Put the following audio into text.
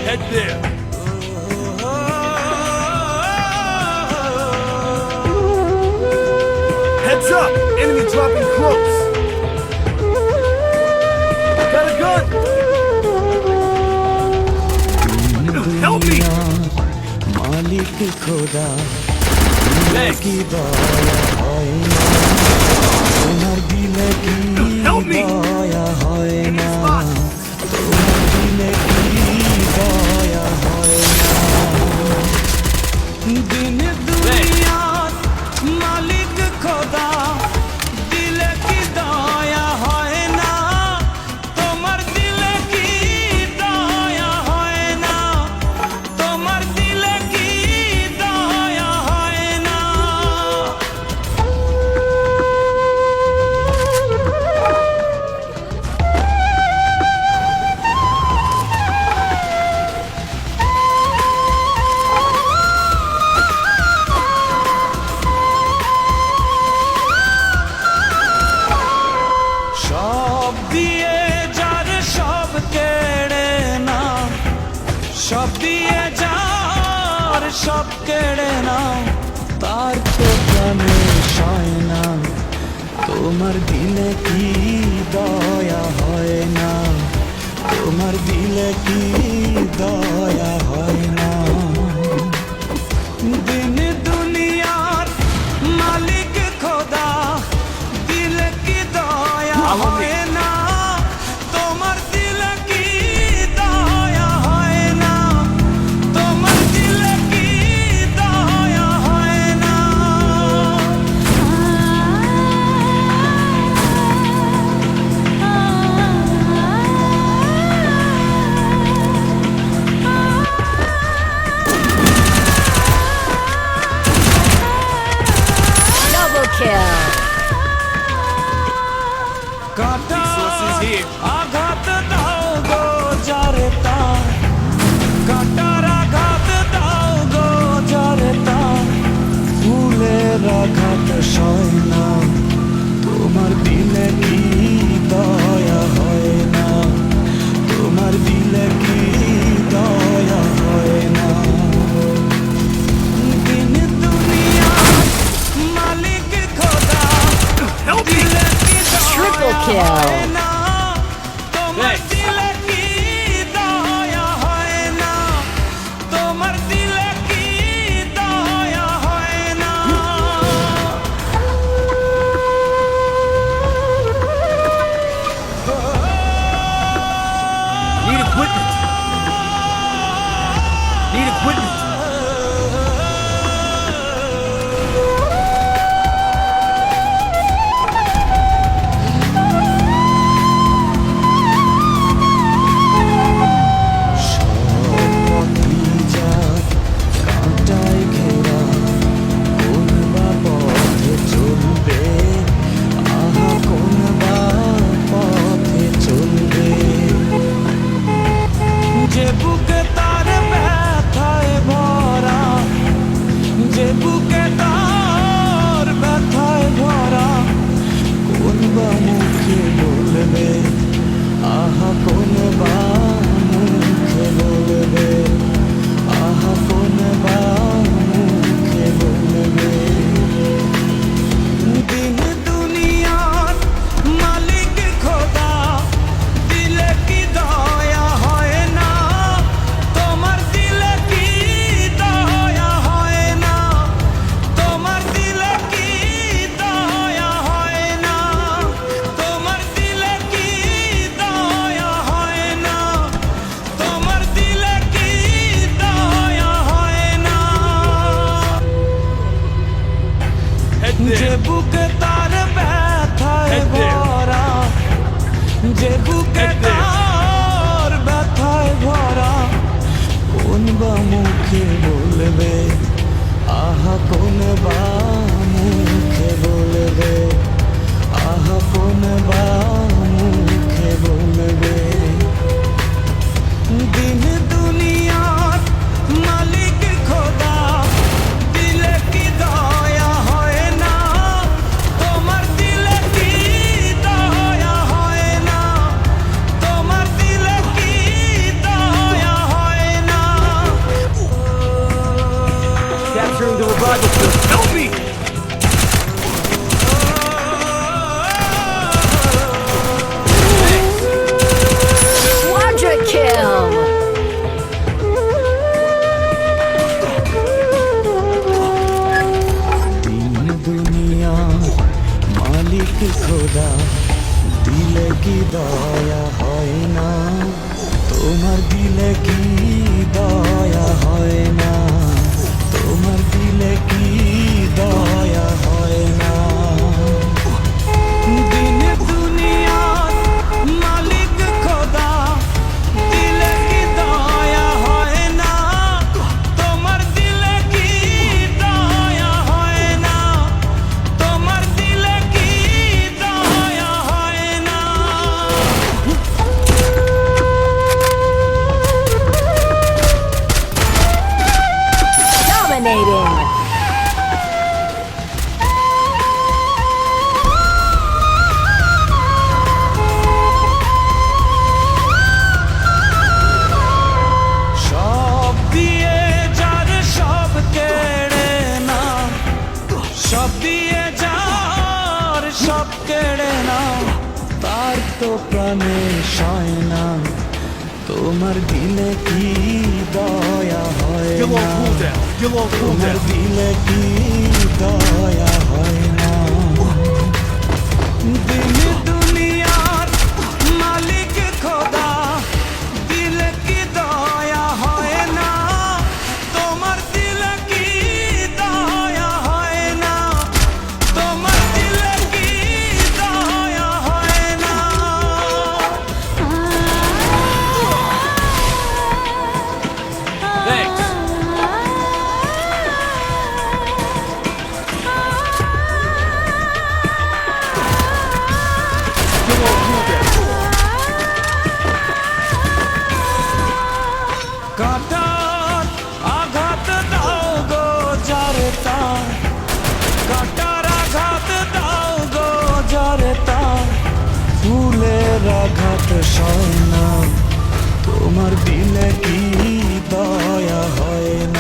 Head there. Heads up! Enemy dropping close. Got a gun. Help me! মালিক খোদা Thanks. কি দয়া হয় না তোমার দিলে কি Help me! দয়া হয় না Spot. তোমার দিলে কি দয়া হয় না দিন দুনিয়ার মালিক খোদা দিলে কি দয়া হয় না তোমার দিলে কি দয়া হয় না তোমার দিলে কি দয়া হয় না সব দিয়ে যার সব কেড়ে না সব দিয়ে যার সব কেড়ে না তার তো প্রাণে সয় না তোমার দিলে কি দয়া হয় না তোমার দিলে কি দয়া হয় না দিন দুনিয়ার মালিক খোদা দিলে কি দয়া হয় না তোমার দিলে কি দয়া হয় না তোমার দিলে কি দয়া হয় না Double kill. কাটা Resources here. আঘাত দাও গো যারে তার কাটার আঘাত দাও গো যারে তার ফুলের আঘাত সয় না তোমার দিলে কি দয়া হয় না তোমার দিলে কি দয়া হয় না দিন দুনিয়ার মালিক খোদা Help me! দিলে কি Triple দয়া kill. হয় না তোমার Thanks. দিলে কি দয়া হয় না তোমার দিলে কি দয়া হয় না Need equipment. Need equipment. কাঁটায় ঘেরা কোন বা পথে চলবে আহা কোন বা পথে চলবে যে বুকে তার ব্যথায় ভরা যে বুকে তার ব্যথায় ভরা কোন বা মুখে বলবে আহা কোন বা মুখে বলবে আহা কোন বা মুখে বলবে দিন দুনিয়ার মালিক খোদা দিলে কি দয়া হয় না তোমার দিলে কি দয়া হয় না তোমার দিলে কি দয়া হয় না তোমার দিলে কি দয়া হয় না তোমার দিলে কি দয়া হয় না Head যে there. বুকে তার ব্যথায় Head there. ভরা যে বুকে Head there. তার ব্যথায় ভরা কোন বা মুখে বলবে আহা কোন বা মুখে বলবে আহা কোন বা মুখে বলবে দিন দুনিয়ার মালিক খোদা দিলে কি দয়া হয় না তোমার দিলে কি দয়া হয় না তোমার দিলে কি দয়া হয় দয়া হয় না, তোমার দিলে কি দয়া হয় না, তোমার দিলে কি দয়া হয় না। দিন দুনিয়ার মালিক খোদা, দিলে কি দয়া হয় না, তোমার দিলে কি দয়া হয় না, তোমার দিলে কি দয়া হয় না। Dominating. সব দিয়ে যার সব কেড়ে না, সব দিয়ে যার সব কেড়ে না, তার তো প্রাণে সয় না, তোমার দিলে কি দয়া হয় Get না, low, cool down. Get low, cool তোমার down. দিলে কি দয়া হয় না। দিন দুনিয়ার মালিক খোদা, দিলে কি দয়া হয় না, তোমার দিলে কি দয়া হয় না, তোমার দিলে কি দয়া হয় না। Thanks. Get low, cool down. কাটার আঘাত দাও গো যারে তার, কাটার আঘাত দাও গো যারে তার, ফুলের আঘাত সয় না, তোমার দিলে কি দয়া হয় না।